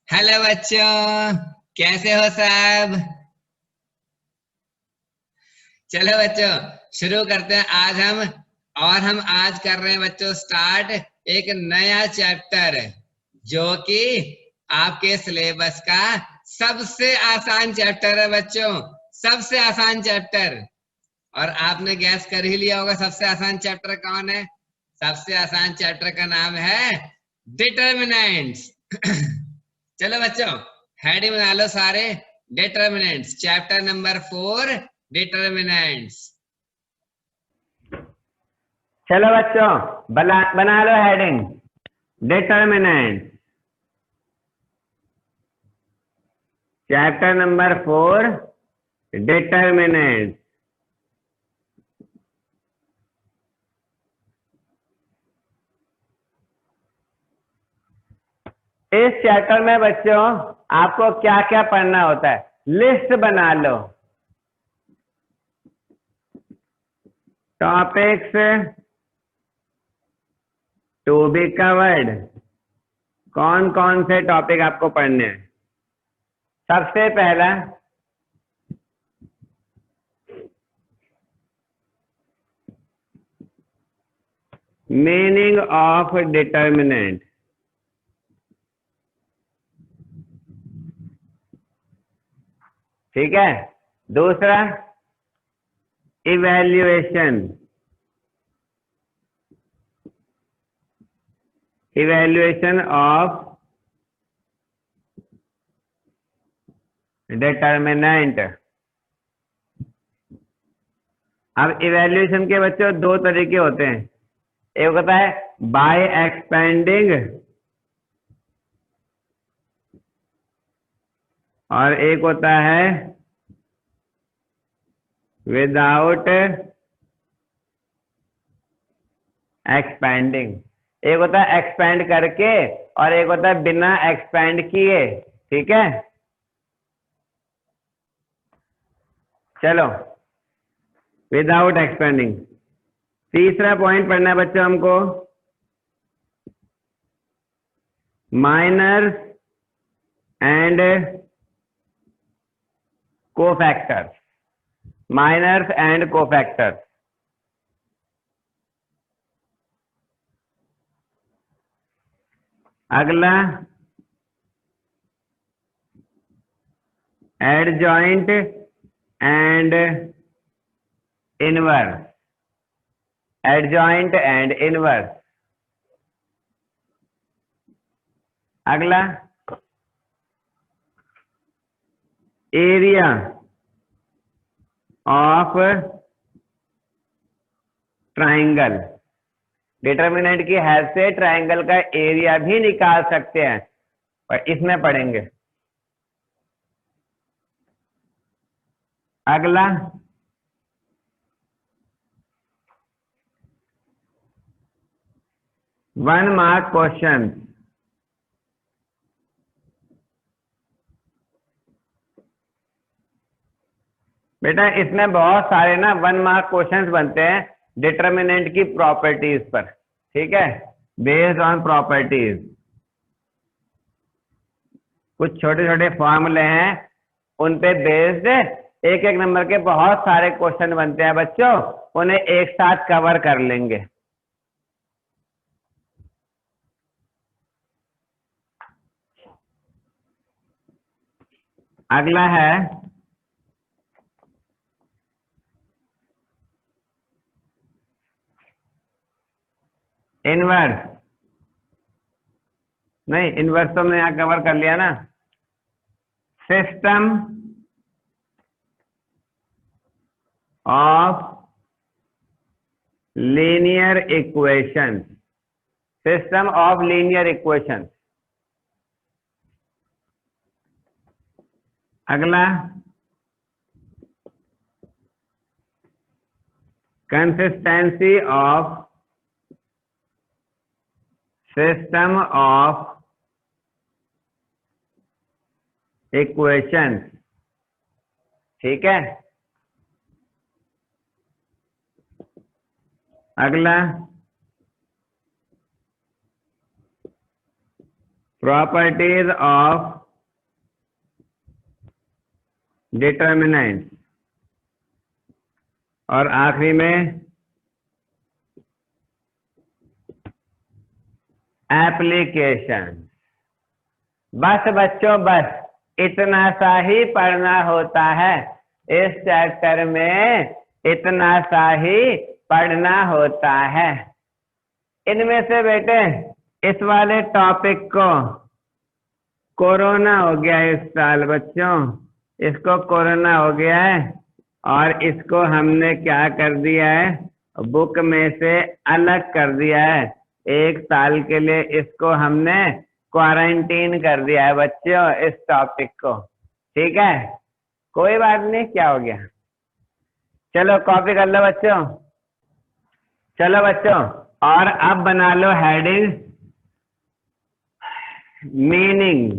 Hello बच्चों, कैसे हो सब। चलो बच्चों, शुरू करते हैं। हम आज कर रहे हैं बच्चों स्टार्ट एक नया चैप्टर, जो कि आपके सिलेबस का सबसे आसान चैप्टर है बच्चों। सबसे आसान चैप्टर। और आपने गैस कर ही लिया होगा सबसे आसान चैप्टर कौन है। सबसे आसान चैप्टर का नाम है डिटर्मिनेंट्स। चलो बच्चों, हेडिंग बना लो सारे। Determinants, chapter number 4, determinants. चलो बच्चों, बना लो heading determinant. Chapter number 4, determinant. इस चैप्टर में बच्चों आपको क्या क्या पढ़ना होता है, लिस्ट बना लो। Topics to be covered. कौन कौन से टॉपिक आपको पढ़ने हैं? सबसे पहला मीनिंग ऑफ डिटर्मिनेंट। ठीक है। दूसरा इवैल्यूएशन। Evaluation of determinant. अब इवैल्यूएशन के बच्चों दो तरीके होते हैं। एक होता है बाय एक्सपेंडिंग और एक होता है विदाउट एक्सपेंडिंग। एक होता है एक्सपेंड करके और एक होता है बिना एक्सपेंड किए। ठीक है। चलो, विदाउट एक्सपेंडिंग। तीसरा पॉइंट पढ़ना है बच्चों हमको, minors and cofactors. Minors and cofactors. अगला adjoint and inverse. Adjoint and inverse. अगला एरिया ऑफ ट्राइंगल। डिटर्मिनेंट की हेल्प से ट्राइंगल का एरिया भी निकाल सकते हैं, और इसमें पढ़ेंगे। अगला 1 मार्क क्वेश्चन। बेटा इसमें बहुत सारे ना 1 मार्क क्वेश्चंस बनते हैं डिटर्मिनेंट की प्रॉपर्टीज पर। ठीक है, बेस्ड ऑन प्रॉपर्टीज। कुछ छोटे छोटे फॉर्मूले हैं, उन पे बेस्ड एक एक नंबर के बहुत सारे क्वेश्चन बनते हैं बच्चों। उन्हें एक साथ कवर कर लेंगे। अगला है इनवर्स। नहीं, इनवर्स तो हमने यहां कवर कर लिया ना। System of linear equation. System of linear equation. अगला consistency of system of equation. ठीक है। अगला प्रॉपर्टीज ऑफ डिटर्मिनेंट, और आखिरी में एप्लीकेशन। बस बच्चों, बस इतना सा ही पढ़ना होता है इस चैप्टर में, इतना सा ही पढ़ना होता है। इनमें से बेटे इस वाले टॉपिक को कोरोना हो गया इस साल बच्चों, इसको कोरोना हो गया है और इसको हमने क्या कर दिया है, बुक में से अलग कर दिया है। 1 साल के लिए इसको हमने क्वारंटीन कर दिया है बच्चों, इस टॉपिक को। ठीक है, कोई बात नहीं, क्या हो गया। चलो कॉपी कर लो बच्चों। चलो बच्चों, और अब बना लो हेडिंग मीनिंग।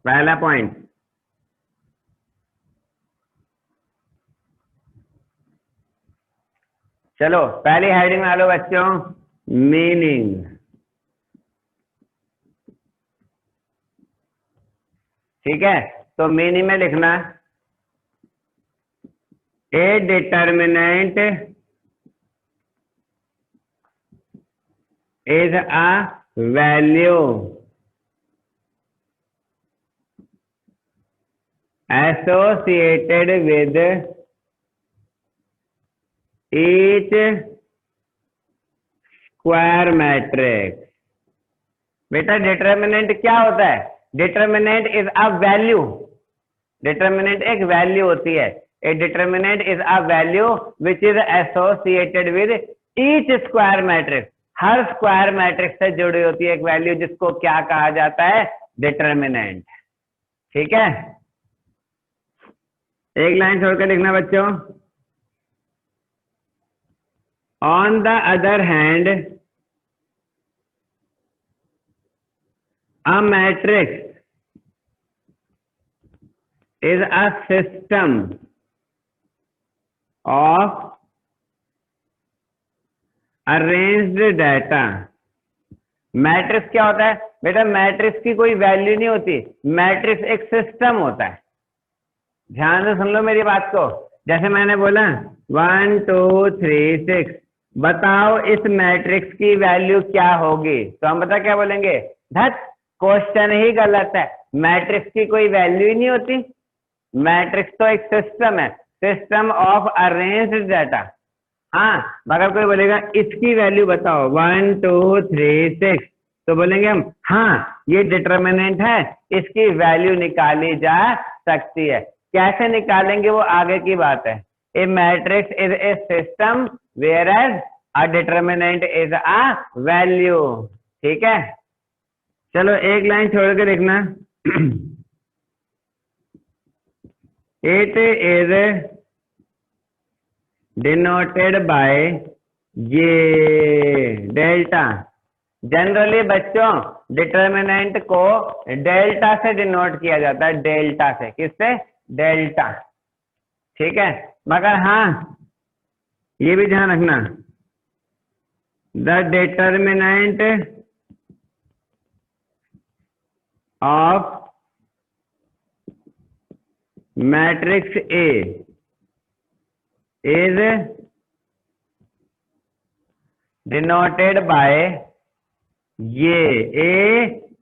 पहला पॉइंट, चलो पहली हेडिंग बना लो बच्चों, मीनिंग। ठीक है, तो मीनिंग में लिखना ए determinant is a value associated with each square matrix। बेटा डिटर्मिनेंट क्या होता है, determinant is a value, determinant एक वैल्यू होती है। ए determinant is a value which is associated with each square matrix. Her square matrix से जुड़ी होती है एक वैल्यू, जिसको क्या कहा जाता है, डिटर्मिनेंट। ठीक है, एक लाइन छोड़कर लिखना बच्चों, on the other hand a matrix is a system of arranged data। Matrix क्या होता है बेटा, मैट्रिक्स की कोई वैल्यू नहीं होती, मैट्रिक्स एक सिस्टम होता है। ध्यान से सुन लो मेरी बात को। जैसे मैंने बोला 1 2 3 6, बताओ इस मैट्रिक्स की वैल्यू क्या होगी, तो हम बता क्या बोलेंगे, धत क्वेश्चन ही गलत है, मैट्रिक्स की कोई वैल्यू ही नहीं होती। मैट्रिक्स तो एक सिस्टम है, सिस्टम ऑफ अरेंज्ड डाटा। हाँ, मगर कोई बोलेगा इसकी वैल्यू बताओ 1 2 3 6, तो बोलेंगे हम हाँ ये डिटर्मिनेंट है, इसकी वैल्यू निकाली जा सकती है। कैसे निकालेंगे वो आगे की बात है। A matrix is a system whereas a determinant is a value. ठीक है, चलो एक लाइन छोड़ के देखना, इट इज डिनोटेड बाय ये डेल्टा। जनरली बच्चों डिटर्मिनेंट को डेल्टा से डिनोट किया जाता है, डेल्टा से, किससे, डेल्टा। ठीक है, मगर हाँ ये भी ध्यान रखना, the determinant of matrix A is denoted by ये ए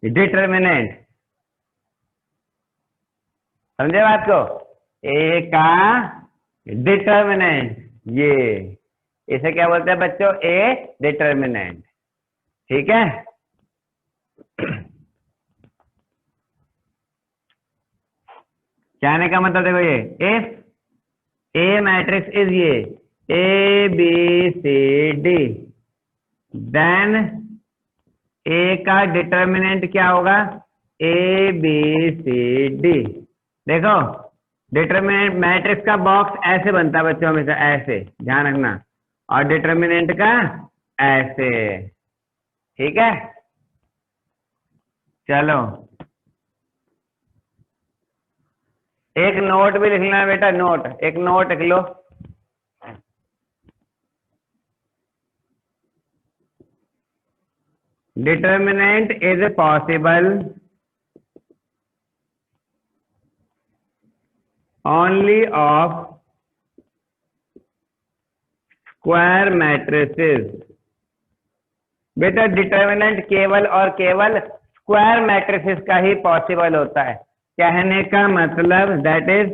डिटर्मिनेंट। समझे बात को, ए का डिटर्मिनेंट, ये इसे क्या बोलते हैं बच्चों, ए डिटर्मिनेंट। ठीक है, कहने का मतलब देखो, ये इफ ए मैट्रिक्स इज ये A B C D, then A का डिटर्मिनेंट क्या होगा, ए बी सी डी। देखो डिटर्मिनेंट मैट्रिक्स का बॉक्स ऐसे बनता है बच्चों, हमेशा ऐसे, ध्यान रखना, और डिटर्मिनेंट का ऐसे। ठीक है, चलो एक नोट भी लिखना है बेटा, नोट, एक नोट लिख लो। determinant is possible only of square matrices। बेटा डिटर्मिनेंट केवल और केवल स्क्वायर मैट्रिसेस का ही पॉसिबल होता है। कहने का मतलब दैट इज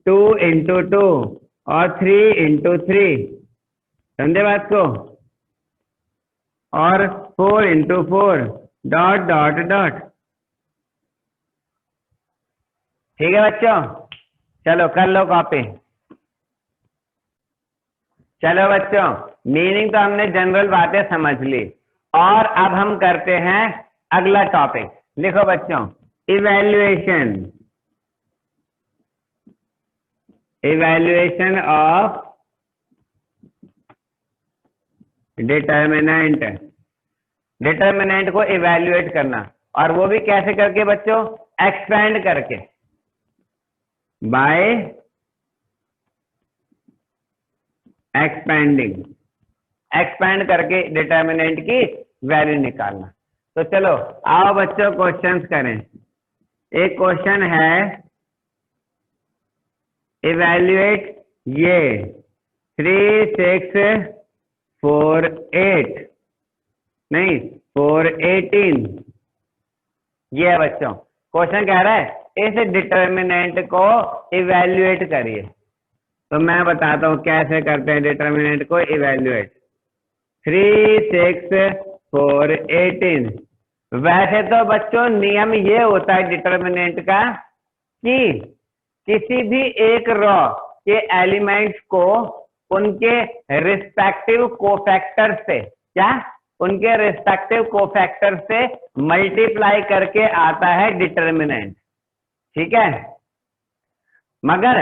2 into 2 और 3 into 3, समझे बात को, और 4 into 4 डॉट डॉट डॉट। ठीक है बच्चों, चलो कर लो कॉपी। चलो बच्चों, मीनिंग तो हमने जनरल बातें समझ ली, और अब हम करते हैं अगला टॉपिक। लिखो बच्चों, evaluation, evaluation of determinant. Determinant को इवैल्यूएट करना, और वो भी कैसे करके बच्चों, एक्सपेंड करके, बाय एक्सपेंडिंग, एक्सपेंड करके डिटर्मिनेंट की वैल्यू निकालना। तो चलो आओ बच्चों क्वेश्चंस करें। एक क्वेश्चन है, इवैल्यूएट ये 3 6 4 8 नहीं 4 18, ये है बच्चों। क्वेश्चन कह रहा है इस डिटर्मिनेंट को इवैल्यूएट करिए। तो मैं बताता हूं कैसे करते हैं डिटर्मिनेंट को इवैल्यूएट। 3 6 4 18। वैसे तो बच्चों नियम ये होता है डिटर्मिनेंट का कि किसी भी एक रॉ के एलिमेंट्स को उनके रिस्पेक्टिव कोफैक्टर से, क्या, उनके रिस्पेक्टिव कोफैक्टर से मल्टीप्लाई करके आता है डिटर्मिनेंट। ठीक है, मगर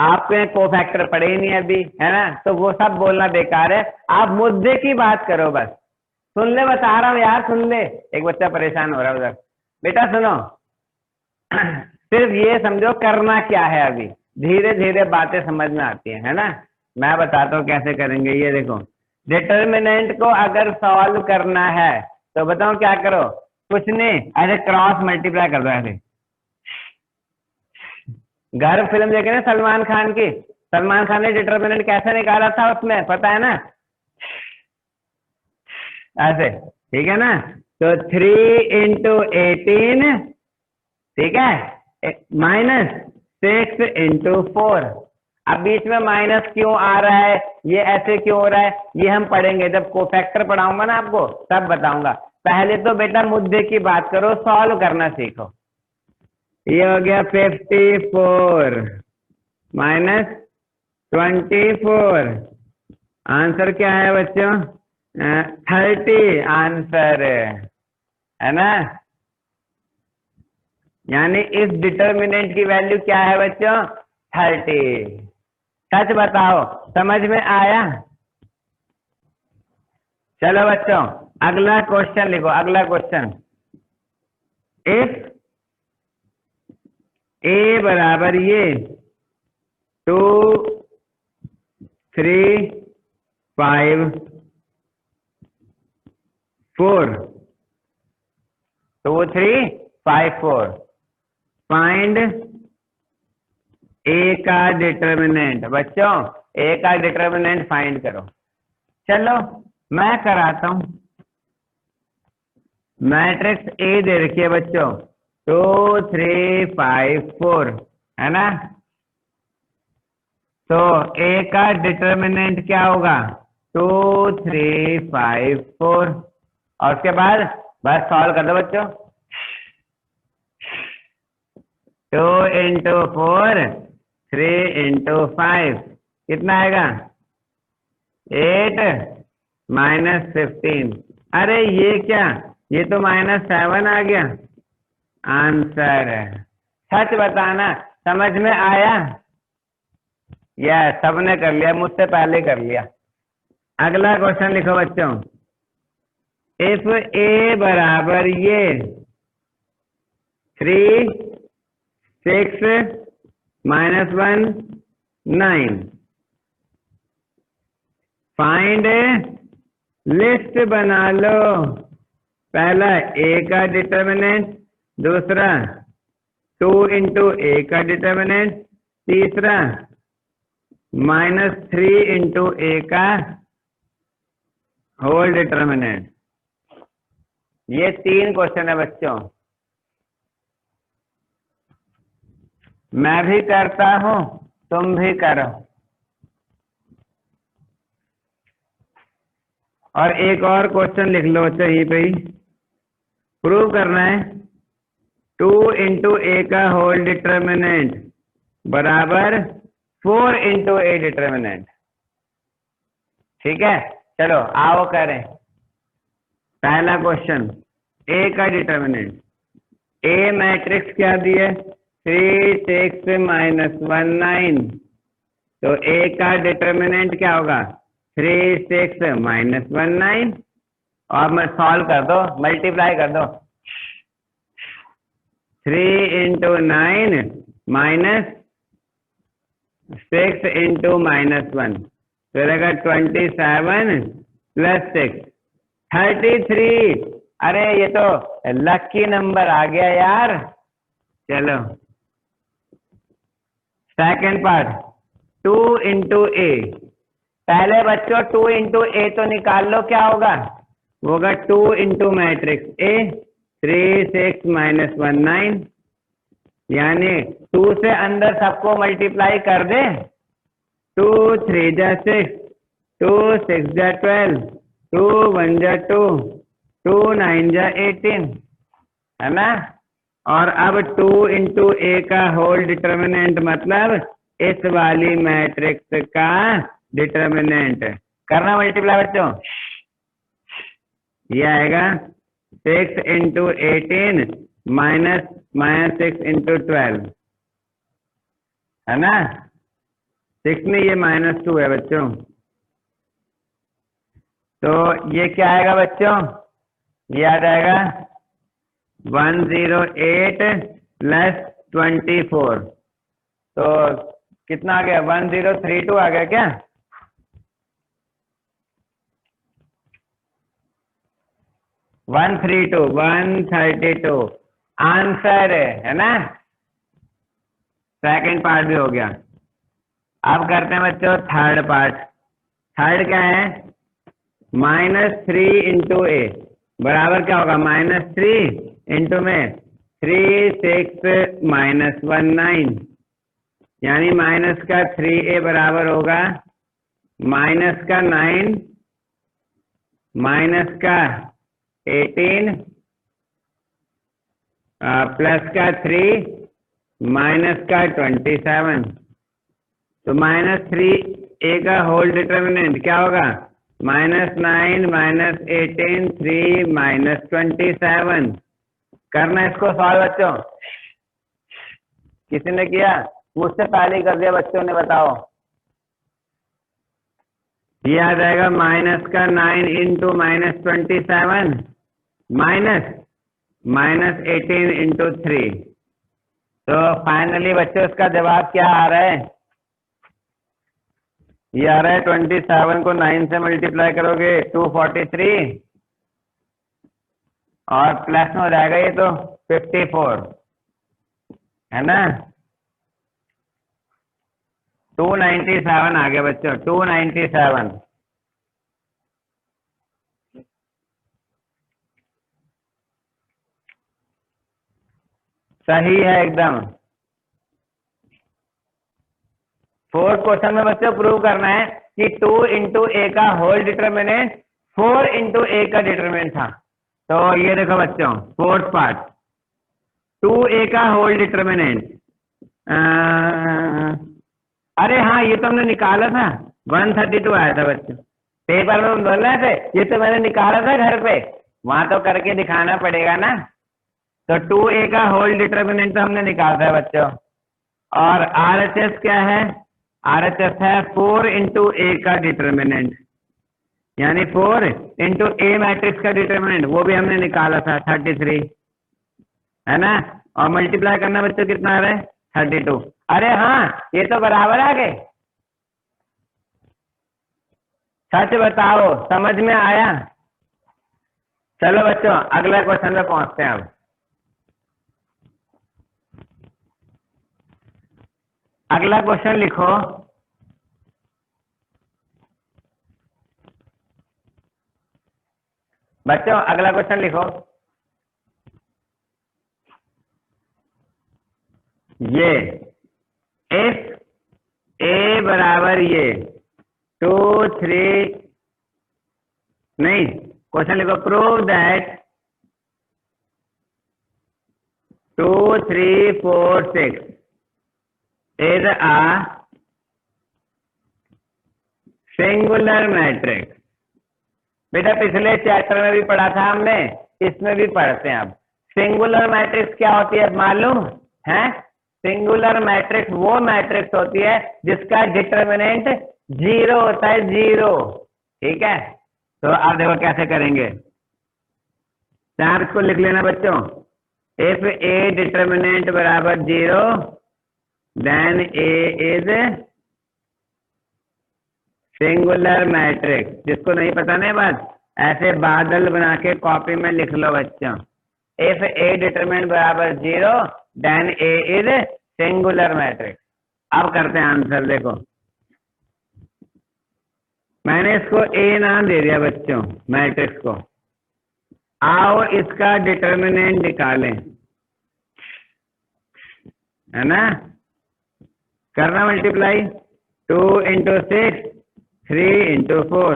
आपके कोफैक्टर पड़े ही नहीं अभी, है ना, तो वो सब बोलना बेकार है। आप मुद्दे की बात करो बस। सुन ले, बता रहा हूं यार, सुन ले। एक बच्चा परेशान हो रहा है उधर। बेटा सुनो, सिर्फ ये समझो करना क्या है। अभी धीरे धीरे बातें समझ में आती है ना। मैं बताता हूँ कैसे करेंगे। ये देखो, डिटर्मिनेंट को अगर सॉल्व करना है तो बताओ क्या करो। कुछ नहीं, ऐसे क्रॉस मल्टीप्लाई कर दो। ऐसे घर फिल्म देखे ना सलमान खान की, सलमान खान ने डिटर्मिनेंट कैसे निकाला था उसमें, पता है ना, ऐसे। ठीक है ना। तो 3 into 18, ठीक है, माइनस 6 into 4। अब बीच में माइनस क्यों आ रहा है, ये ऐसे क्यों हो रहा है, ये हम पढ़ेंगे जब कोफैक्टर पढ़ाऊंगा ना आपको, तब बताऊंगा। पहले तो बेटा मुद्दे की बात करो, सॉल्व करना सीखो। ये हो गया 54 माइनस 24। आंसर क्या है बच्चों, 30 आंसर है ना। यानी इस डिटर्मिनेंट की वैल्यू क्या है बच्चों, 30। सच बताओ, समझ में आया। चलो बच्चों अगला क्वेश्चन लिखो। अगला क्वेश्चन, इफ ए बराबर ये 2 3 5 4, तो वो 3 5 4। फाइंड ए का डिटर्मिनेंट। बच्चों ए का डिटर्मिनेंट फाइंड करो। चलो मैं कराता हूं। मैट्रिक्स ए दे रखी है बच्चों, 2 3 5 4, है ना। तो ए का डिटर्मिनेंट क्या होगा, 2 3 5 4। और उसके बाद बस सॉल्व कर दो बच्चों। 2 into 4 3 into 5 कितना आएगा, 8 माइनस 15। अरे ये क्या, ये तो -7 आ गया आंसर। सच बताना, समझ में आया। यस, सबने कर लिया, मुझसे पहले कर लिया। अगला क्वेश्चन लिखो बच्चों, इफ ए बराबर ये 3 6 -1 9, फाइंड लिस्ट बना लो पहला ए का डिटर्मिनेंट, दूसरा 2 इंटू ए का डिटर्मिनेंट, तीसरा -3 इंटू ए का होल डिटर्मिनेंट। ये 3 क्वेश्चन है बच्चों। मैं भी करता हूं, तुम भी करो। और एक और क्वेश्चन लिख लो बच्चा, यहीं पे ही प्रूव करना है। 2 इंटू ए का होल डिटर्मिनेंट बराबर 4 इंटू ए डिटर्मिनेंट। ठीक है, चलो आओ करें। पहला क्वेश्चन, ए का डिटर्मिनेंट। ए मैट्रिक्स क्या दिए? 3 6 -1 9। तो ए का डिटर्मिनेंट क्या होगा? 3 6 -1 9। और मैं सॉल्व कर दो, मल्टीप्लाई कर दो। 3 इंटू 9 -6 इंटू -1, तो रहेगा 27 + 6 33। अरे ये तो लकी नंबर आ गया यार। चलो सेकंड पार्ट, 2 इंटू ए। पहले बच्चों 2 इंटू ए तो निकाल लो, क्या होगा? वो होगा 2 इंटू मैट्रिक्स ए 3 6 -1 9। यानी 2 से अंदर सबको मल्टीप्लाई कर दे। 2 3 जा 6, 2 6 जा 12, 2 1 जा 2, 2 9 जा 18, है ना? और अब 2 इंटू ए का होल डिटर्मिनेंट मतलब इस वाली मैट्रिक्स का डिटर्मिनेंट। करना मल्टीप्लाई बच्चों। ये आएगा 6 इंटू 18 -6 इंटू 12, है ना? 6 में ये -2 है बच्चों। तो ये क्या आएगा बच्चों? ये आ जाएगा 108 + 24। तो कितना आ गया? 1032 आ गया क्या? 132 आंसर है ना? सेकंड पार्ट भी हो गया। अब करते हैं बच्चों थर्ड पार्ट। थर्ड क्या है? -3 इंटू ए बराबर क्या होगा? -3 इंटू में 3 6 -1 9। यानी माइनस का 3a बराबर होगा माइनस का 9 माइनस का 18 प्लस का 3 माइनस का 27। तो -3a का होल डिटर्मिनेंट क्या होगा? -9 -18 3 -27। करना इसको सॉल्व बच्चों। किसी ने किया? मुझसे पहले ही कर दिया बच्चों ने, बताओ। ये आ जाएगा माइनस का 9 इंटू -27 माइनस 18 इंटू 3। तो फाइनली बच्चों इसका जवाब क्या आ रहा है? ये आ रहा है 27 को 9 से मल्टीप्लाई करोगे 243 और प्लस में हो जाएगा ये तो 54, है ना? 297 आ गया बच्चों, 297। सही है एकदम। फोर्थ क्वेश्चन में बच्चों प्रूव करना है कि 2 इंटू ए का होल डिटर्मिनेंट 4 इंटू ए का डिटर्मिनेंट था। तो ये देखो बच्चों फोर्थ पार्ट, 2a का होल डिटर्मिनेंट। अरे हाँ, ये तो हमने निकाला था, 132 आया था बच्चों। पेपर में हम बोल रहे थे ये तो मैंने निकाला था घर पे, वहां तो करके दिखाना पड़ेगा ना। तो 2a का होल डिटर्मिनेंट तो हमने निकाला था बच्चों। और RHS क्या है? RHS है 4 इंटू ए का डिटर्मिनेंट, यानी 4 इंटू ए मैट्रिक्स का डिटर्मिनेंट, वो भी हमने निकाला था 33, है ना? और मल्टीप्लाई करना बच्चों कितना आ रहा है? 32। अरे हाँ, ये तो बराबर आ गए। सच बताओ, समझ में आया? चलो बच्चों अगला क्वेश्चन में पहुंचते हैं अब। अगला क्वेश्चन लिखो। बच्चों अगला क्वेश्चन लिखो। ये इफ ए बराबर ये 2 3 नहीं, क्वेश्चन लिखो prove that 2 3 4 6 is a singular matrix. बेटा पिछले चैप्टर में भी पढ़ा था हमने, इसमें भी पढ़ते हैं अब। सिंगुलर मैट्रिक्स क्या होती है मालूम है? सिंगुलर मैट्रिक्स वो मैट्रिक्स होती है जिसका डिटर्मिनेंट 0 होता है, 0। ठीक है, तो आप देखो कैसे करेंगे। आप इसको लिख लेना बच्चों। इफ ए डिटर्मिनेंट बराबर 0 then A is singular matrix. जिसको नहीं पता ना बात, ऐसे बादल बना के कॉपी में लिख लो बच्चों। इफ ए डिटरमिनेंट बराबर 0 then A is singular matrix. अब करते हैं आंसर। देखो मैंने इसको ए नाम दे दिया बच्चों मैट्रिक्स को। आओ इसका डिटरमिनेंट निकालें, है ना। करना मल्टीप्लाई 2 × 6 3 × 4।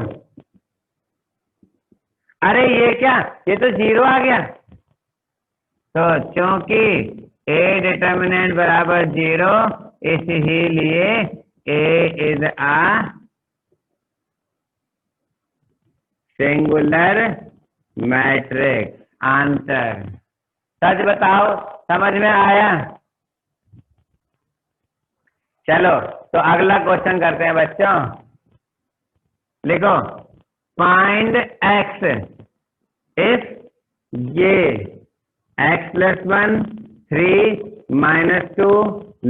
अरे ये क्या, ये तो 0 आ गया। तो क्योंकि ए डिटर्मिनेंट बराबर 0 इसलिए A is a singular matrix. Answer. सच बताओ समझ में आया? चलो तो अगला क्वेश्चन करते हैं बच्चों। लिखो फाइंड एक्स इफ ये x + 1 3 - 2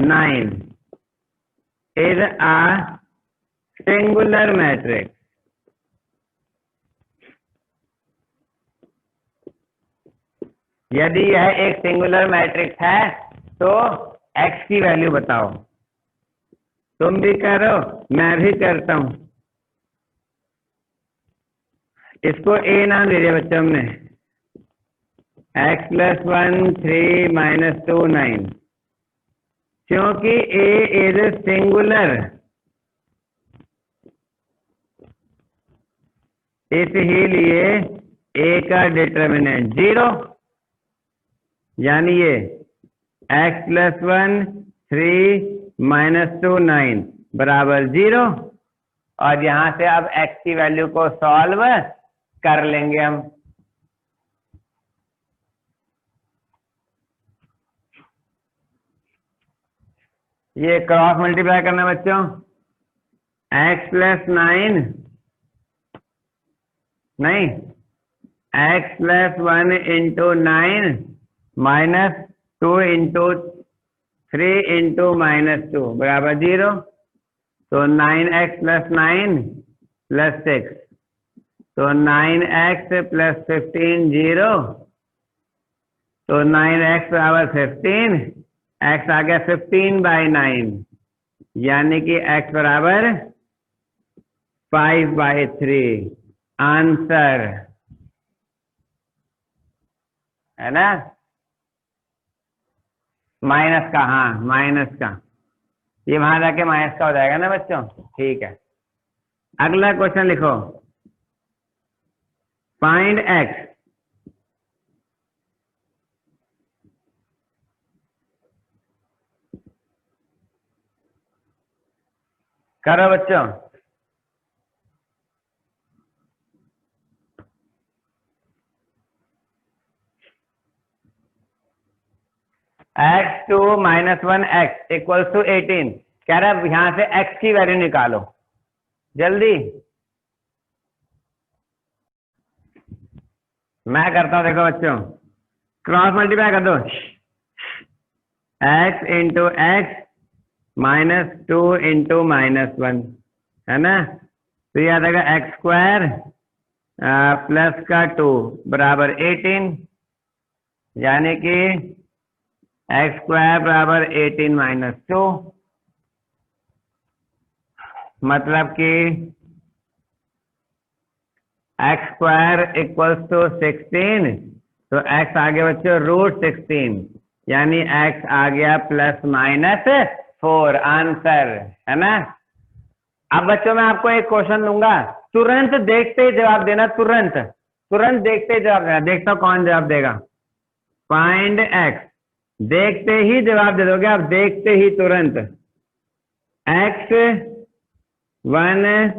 9 is a singular matrix। यदि यह एक सिंगुलर मैट्रिक्स है तो x की वैल्यू बताओ। तुम भी करो, मैं भी करता हूं। इसको a नाम दे दिया बच्चों हमने। x + 1 3 - 2 9। क्योंकि a इज सिंगुलर इसलिए a का डिटर्मिनेंट 0, यानी ये x + 1 3 - 2 9 बराबर 0। और यहां से अब x की वैल्यू को सॉल्व कर लेंगे हम। ये क्रॉस मल्टीप्लाई करना बच्चों। x + 9 नहीं, x + 1 × 9 - 2 × 3 × -2 बराबर 0। तो 9x + 9 + 6, तो 9x + 15 0। तो 9x बराबर 15, x आ गया 15/9, यानी कि x बराबर 5/3। आंसर है ना। माइनस का, हाँ माइनस का, ये वहां जाके माइनस का हो जाएगा ना बच्चों। ठीक है, अगला क्वेश्चन लिखो। फाइंड x करो बच्चों। x2 - 1x = 18। कह रहा है यहां से x की वैल्यू निकालो जल्दी। मैं करता हूं, देखो बच्चों क्रॉस मल्टीप्लाई कर दो। x × x -2 × -1 है ना। तो याद आएगा x² प्लस का 2 बराबर 18, यानी कि एक्स स्क्वायर बराबर 18 माइनस 2, मतलब कि एक्स स्क्वायर इक्वल्स टू 16, तो एक्स आ गया बच्चों √16, यानी एक्स आ गया प्लस माइनस 4 आंसर, है ना। अब बच्चों मैं आपको एक क्वेश्चन दूंगा, तुरंत देखते ही जवाब देना, तुरंत देखते ही जवाब देना। देखता हूं कौन जवाब देगा। फाइंड एक्स, देखते ही जवाब दे दोगे आप, देखते ही तुरंत। एक्स 1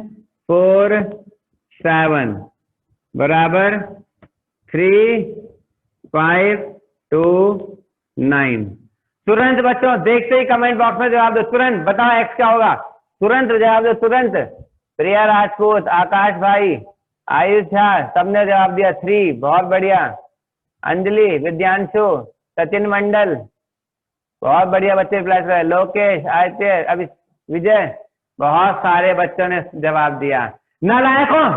4 7 बराबर 3 5 2 9। तुरंत बच्चों देखते ही कमेंट बॉक्स में जवाब दो, तुरंत बताओ एक्स क्या होगा, तुरंत जवाब दो तुरंत। प्रिया राजपूत, आकाश भाई, आयुष झा, सबने जवाब दिया 3, बहुत बढ़िया। अंजलि, विद्यांशु, सचिन मंडल, बहुत बढ़िया बच्चे प्लस है। लोकेश, आदित्य, अभी विजय, बहुत सारे बच्चों ने जवाब दिया। नालायकों,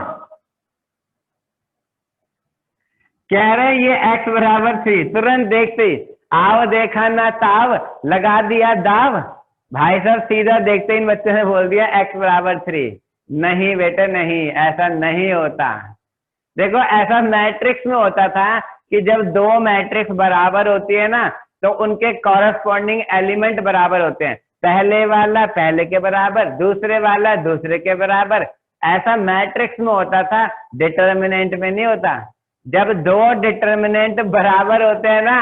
कह रहे ये x बराबर 3, तुरंत देखते ही आव देखा ना ताव, लगा दिया दाव। भाई साहब सीधा देखते ही इन बच्चों ने बोल दिया x बराबर 3। नहीं बेटे नहीं, ऐसा नहीं होता। देखो ऐसा मैट्रिक्स में होता था कि जब दो मैट्रिक्स बराबर होती है ना, तो उनके कॉरस्पॉन्डिंग एलिमेंट बराबर होते हैं। पहले वाला पहले के बराबर, दूसरे वाला दूसरे के बराबर, ऐसा मैट्रिक्स में होता था, डिटर्मिनेंट में नहीं होता। जब दो डिटर्मिनेंट बराबर होते हैं ना,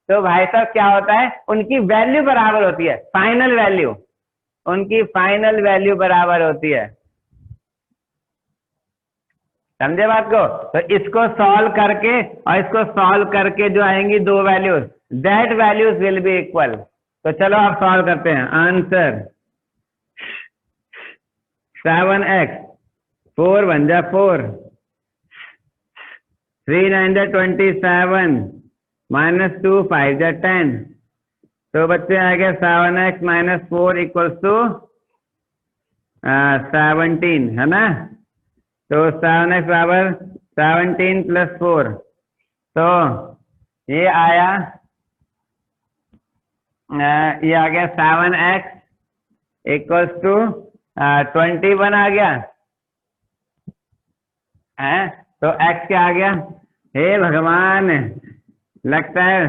तो भाई साहब क्या होता है, उनकी वैल्यू बराबर होती है, फाइनल वैल्यू, उनकी फाइनल वैल्यू बराबर होती है। समझे बात को। तो इसको सॉल्व करके और इसको सॉल्व करके जो आएंगी दो values, that values will be equal. तो चलो आप सॉल्व करते हैं। आंसर 7x, 4 1 जा 4, 3 9 जा 27, -2 5 जा 10। तो बच्चे आ गया 7x माइनस 4 इक्वल्स टू 17, है ना। तो 7x बराबर 17 प्लस 4, तो ये आया, ये आ गया 7x इक्वल्स टू 21 आ गया है। तो x क्या आ गया, हे भगवान, लगता है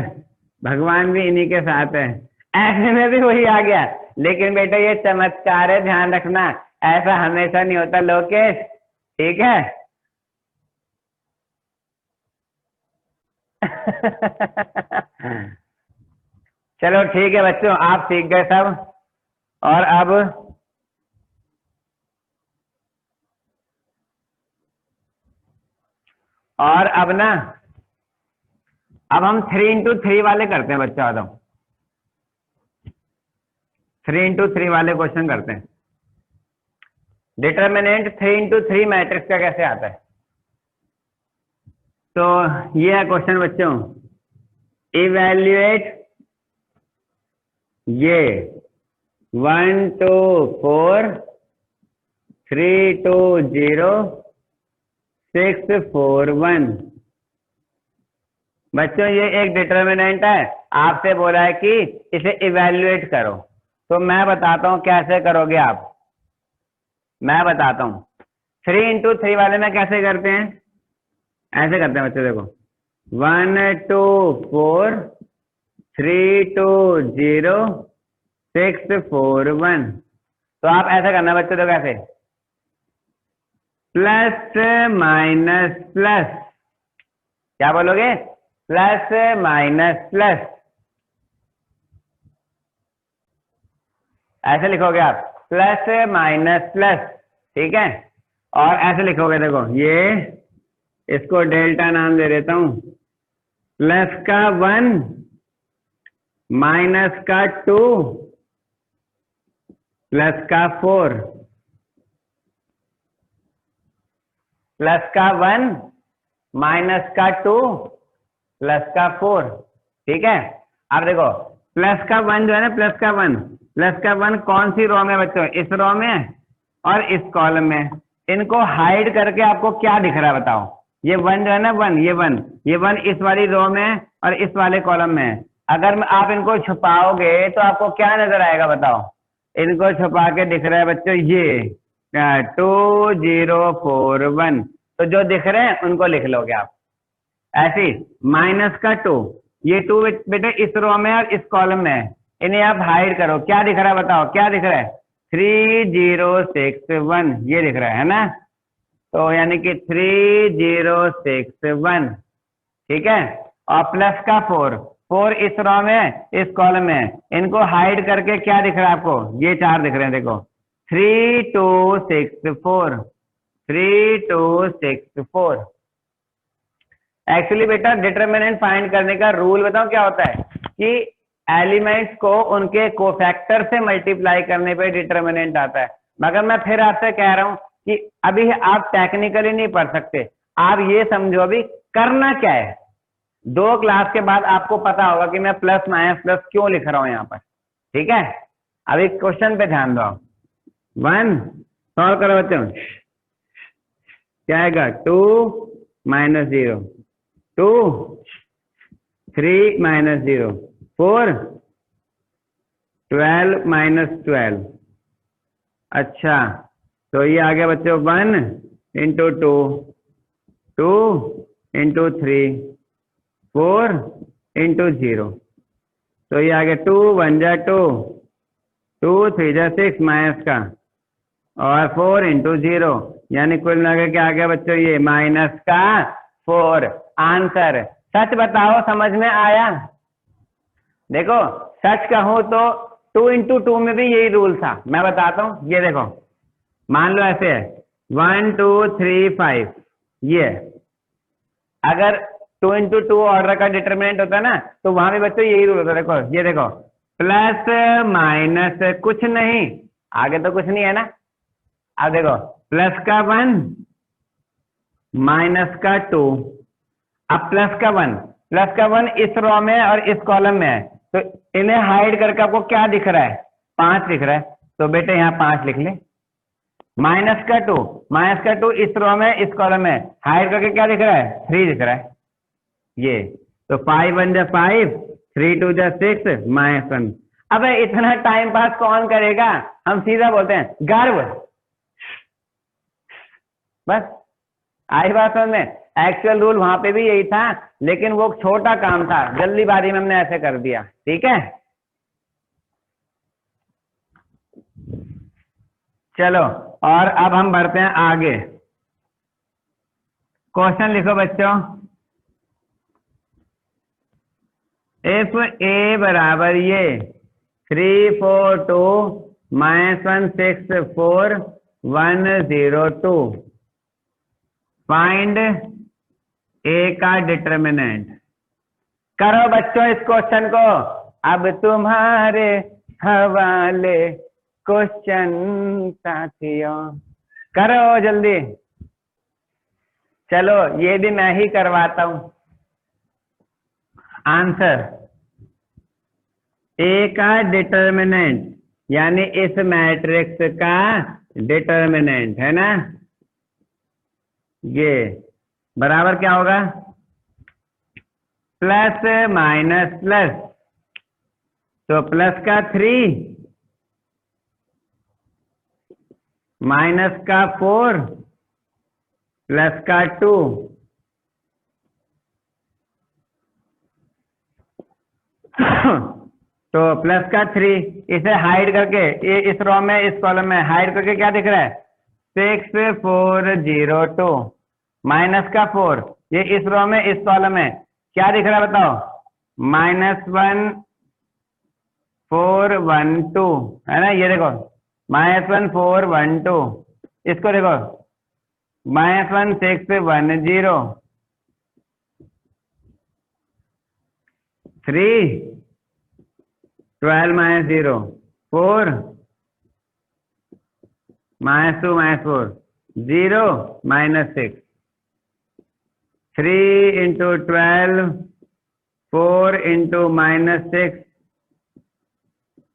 भगवान भी इन्हीं के साथ है। x में भी वही आ गया, लेकिन बेटा ये चमत्कार है, ध्यान रखना, ऐसा हमेशा नहीं होता लोकेश, ठीक है। चलो ठीक है बच्चों, आप सीख गए सब। और अब ना, अब हम 3 into 3 वाले करते हैं बच्चों। आ जाओ 3 into 3 वाले क्वेश्चन करते हैं। डिटर्मिनेंट 3 into 3 मैट्रिक्स का कैसे आता है। तो ये है क्वेश्चन बच्चों, इवैल्यूएट ये 1 2 4 3 2 0 6 4 1। बच्चों ये एक डिटर्मिनेंट है, आपसे बोला है कि इसे इवैल्यूएट करो। तो मैं बताता हूं कैसे करोगे आप, मैं बताता हूं। 3 into 3 वाले में कैसे करते हैं, ऐसे करते हैं बच्चों, देखो 1 2 4 3 2 0 6 4 1। तो आप ऐसा करना बच्चों, तो कैसे, प्लस माइनस प्लस, क्या बोलोगे, प्लस माइनस प्लस, ऐसे लिखोगे आप, प्लस माइनस प्लस, ठीक है। और ऐसे लिखोगे, देखो ये, इसको डेल्टा नाम दे देता हूं, प्लस का 1 माइनस का 2 प्लस का 4, प्लस का 1 माइनस का 2 प्लस का 4, ठीक है। अब देखो प्लस का 1 जो है ना, प्लस का 1 कौन सी रो में बच्चों, इस रो में और इस कॉलम में। इनको हाइड करके आपको क्या दिख रहा है बताओ, ये 1 जो है ना 1, ये 1 इस वाली रो में और इस वाले कॉलम में। अगर आप इनको छुपाओगे तो आपको क्या नजर आएगा बताओ? इनको छुपा के दिख रहा है बच्चों ये 2 0 4 1, तो जो दिख रहे हैं उनको लिख लोगे आप। ऐसे -2, ये 2 बेटे इस रो में और इस कॉलम में है, इन्हें आप हाइड करो। क्या दिख रहा है बताओ? क्या दिख रहा है? 3 0 6 1, ये दिख रहा है ना? तो यानी कि 3 0 6 1, ठीक है। और प्लस का 4 इस रो में इस कॉलम में, इनको हाइड करके क्या दिख रहा है आपको? ये 4 दिख रहे हैं, देखो 3 2 6 4, 3 2 6 4। एक्चुअली बेटा डिटरमिनेंट फाइंड करने का रूल बताओ क्या होता है कि एलिमेंट्स को उनके कोफैक्टर से मल्टीप्लाई करने पे डिटरमिनेंट आता है। मगर मैं फिर आपसे कह रहा हूं कि अभी आप टेक्निकली नहीं पढ़ सकते, आप ये समझो अभी करना क्या है। 2 क्लास के बाद आपको पता होगा कि मैं प्लस माइनस प्लस क्यों लिख रहा हूं यहाँ पर, ठीक है। अभी क्वेश्चन पे ध्यान दो। 1 सॉल्व करो बच्चों, क्या आएगा? 2 -0, 2 3 -0 4 12 -12। अच्छा तो ये आ गया बच्चों 1 × 2, 2 × 3, 4 × 0। तो ये आ गया 2 1 जा 2, 2 3 जा 6 माइनस का, और 4 × 0, यानी कुल मिला क्या आ गया बच्चों? ये -4 आंसर। सच बताओ समझ में आया? देखो सच कहूं तो 2 × 2 में भी यही रूल था, मैं बताता हूं। ये देखो मान लो ऐसे है 1 2 3 5, ये अगर 2 × 2 ऑर्डर का डिटरमिनेंट होता है ना, तो वहां भी बच्चों यही रूल होता है। देखो ये देखो प्लस माइनस कुछ नहीं, आगे तो कुछ नहीं है ना। अब देखो प्लस का 1 माइनस का 2, अब प्लस का 1 इस रो में और इस कॉलम में है, तो इन्हें हाइड करके आपको क्या दिख रहा है? 5 दिख रहा है, तो बेटे यहाँ 5 लिख ले। माइनस का 2 इस रो में इस कॉलम में, हाइड करके क्या दिख रहा है? 3 दिख रहा है ये। तो 5 1 जा 5, 3 2 जा 6 -1। अब इतना टाइम पास कौन करेगा? हम सीधा बोलते हैं गर्व। बस आई बात समझ में? एक्चुअल रूल वहां पे भी यही था, लेकिन वो छोटा काम था, जल्दीबाजी में हमने ऐसे कर दिया, ठीक है। चलो और अब हम बढ़ते हैं आगे। क्वेश्चन लिखो बच्चों। इफ ए बराबर ये 3 4 2 -1 6 4 1 0 2, फाइंड ए का डिटरमिनेंट। करो बच्चों इस क्वेश्चन को, अब तुम्हारे हवाले क्वेश्चन साथियों, करो जल्दी। चलो ये भी मैं ही करवाता हूं। आंसर ए का डिटरमिनेंट यानी इस मैट्रिक्स का डिटरमिनेंट है ना, ये बराबर क्या होगा? प्लस माइनस प्लस, तो प्लस का 3 माइनस का 4 प्लस का 2, तो प्लस का 3, इसे हाइड करके ये इस रो में इस कॉलम में हाइड करके क्या दिख रहा है? 6 4 0 2, माइनस का 4, ये इस रो में इस कॉलम में क्या दिख रहा है बताओ? -1 4 1 2 है ना, ये देखो -1 4 1 2, इसको देखो -1 6 1 0 3 12 -0 4 -2 -4 0 -6, 3 × 12 4 × -6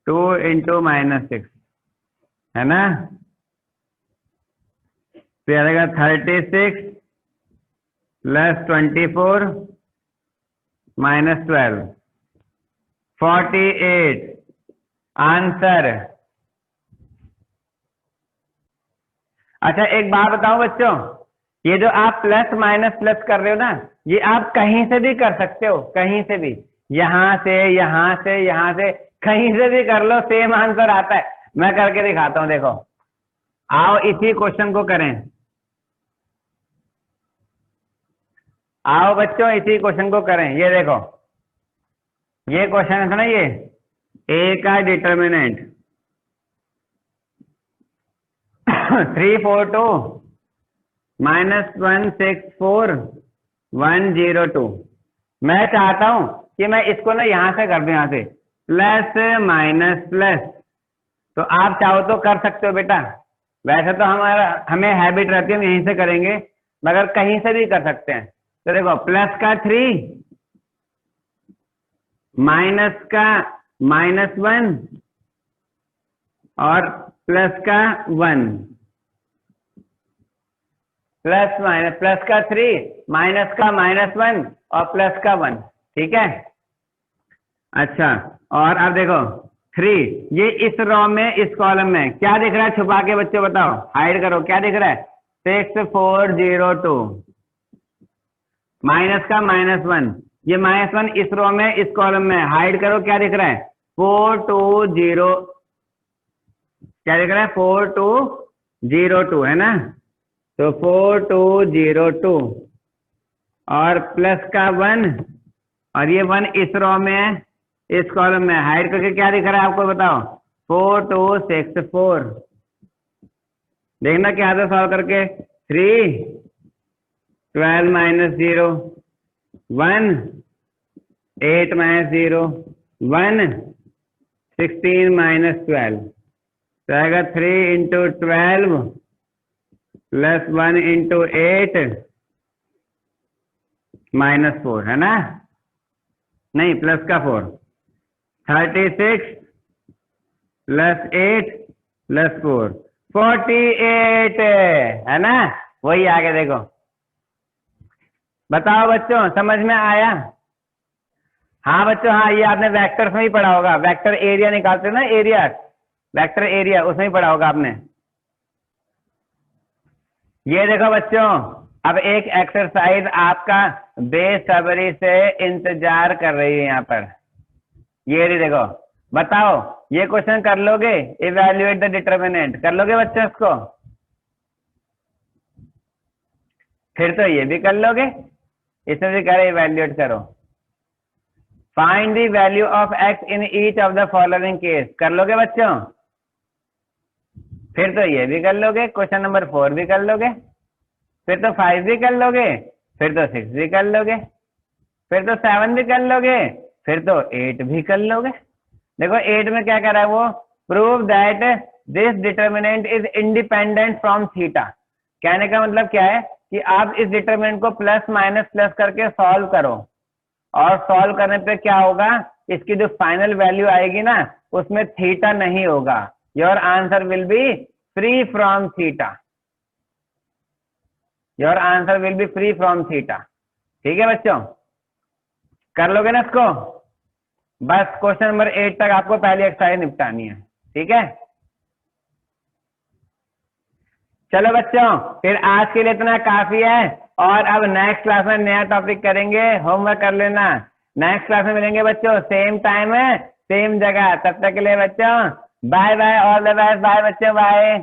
2 × -6 है ना, तो आएगा 36 प्लस 24 माइनस 12 48 आंसर। अच्छा एक बात बताओ बच्चों, ये जो आप प्लस माइनस प्लस कर रहे हो ना, ये आप कहीं से भी कर सकते हो, कहीं से भी, यहां से यहां से यहां से कहीं से भी कर लो, सेम आंसर आता है। मैं करके दिखाता हूं, देखो आओ इसी क्वेश्चन को करें। आओ बच्चों इसी क्वेश्चन को करें। ये देखो ये क्वेश्चन है ना, ये ए का डिटर्मिनेंट 342 माइनस 164 102। मैं चाहता हूं कि मैं इसको ना यहां से कर दूं, यहां से प्लस माइनस प्लस। तो आप चाहो तो कर सकते हो बेटा, वैसे तो हमें हैबिट रहती है हम यहीं से करेंगे, मगर कहीं से भी कर सकते हैं। तो देखो प्लस का 3 माइनस का -1 और प्लस का 1, प्लस माइनस, प्लस का 3 माइनस का -1 और प्लस का 1, ठीक है। अच्छा और अब देखो 3, ये इस रो में इस कॉलम में क्या दिख रहा है, छुपा के बच्चों बताओ, हाइड करो, क्या दिख रहा है, 6402 माइनस का -1, ये -1 इस रो में इस कॉलम में, हाइड करो, क्या दिख रहा है 4202, क्या दिख रहा है 4202 है ना। तो 4202 और प्लस का 1 और ये 1 इस रो में है इस कॉलम में, हाइड करके क्या दिख रहा है आपको बताओ 4264। देखना क्या था सॉल्व करके, 3 12 माइनस 0 1 8 माइनस 0 1 16 माइनस 12, तो आएगा 3 इंटू 12 प्लस 1 इंटू 8 माइनस 4 है ना, नहीं प्लस का 4, 36 प्लस 8 प्लस 4 48 है ना, वही आगे देखो। बताओ बच्चों समझ में आया। हाँ बच्चों हाँ, ये आपने वेक्टर्स में ही पढ़ा होगा, वेक्टर एरिया निकालते ना, एरिया वेक्टर एरिया उसमें ही पढ़ा होगा आपने। ये देखो बच्चों अब एक एक्सरसाइज आपका बेसब्री से इंतजार कर रही है यहाँ पर, ये रही देखो। बताओ ये क्वेश्चन कर लोगे, इवैल्यूएट द डिटर्मिनेंट, कर लोगे बच्चों इसको, फिर तो ये भी कर लोगे, इसमें भी कह रहे इवैल्यूएट करो। Find the value of x in each of the following case, कर लोगे बच्चों, फिर तो ये भी कर लोगे, क्वेश्चन नंबर 4 भी कर लोगे, फिर तो 5 भी कर लोगे, फिर तो 6 भी कर लोगे, फिर तो 7 भी कर लोगे, फिर तो 8 भी कर लोगे। देखो 8 में क्या कह रहा है वो, prove that this determinant is independent from theta. कहने का मतलब क्या है कि आप इस डिटर्मिनेंट को प्लस माइनस प्लस करके सॉल्व करो, और सॉल्व करने पे क्या होगा, इसकी जो फाइनल वैल्यू आएगी ना उसमें थीटा नहीं होगा, your answer will be free from theta, your answer will be free from theta. ठीक है बच्चों, कर लोगे ना इसको, बस क्वेश्चन नंबर 8 तक आपको पहली एक्सरसाइज निपटानी है, ठीक है। चलो बच्चों फिर आज के लिए इतना काफी है, और अब नेक्स्ट क्लास में नया टॉपिक करेंगे, होमवर्क कर लेना। नेक्स्ट क्लास में मिलेंगे बच्चों, सेम टाइम है सेम जगह, तब तक के लिए बच्चों bye bye, all the best, bye बच्चों, बाय।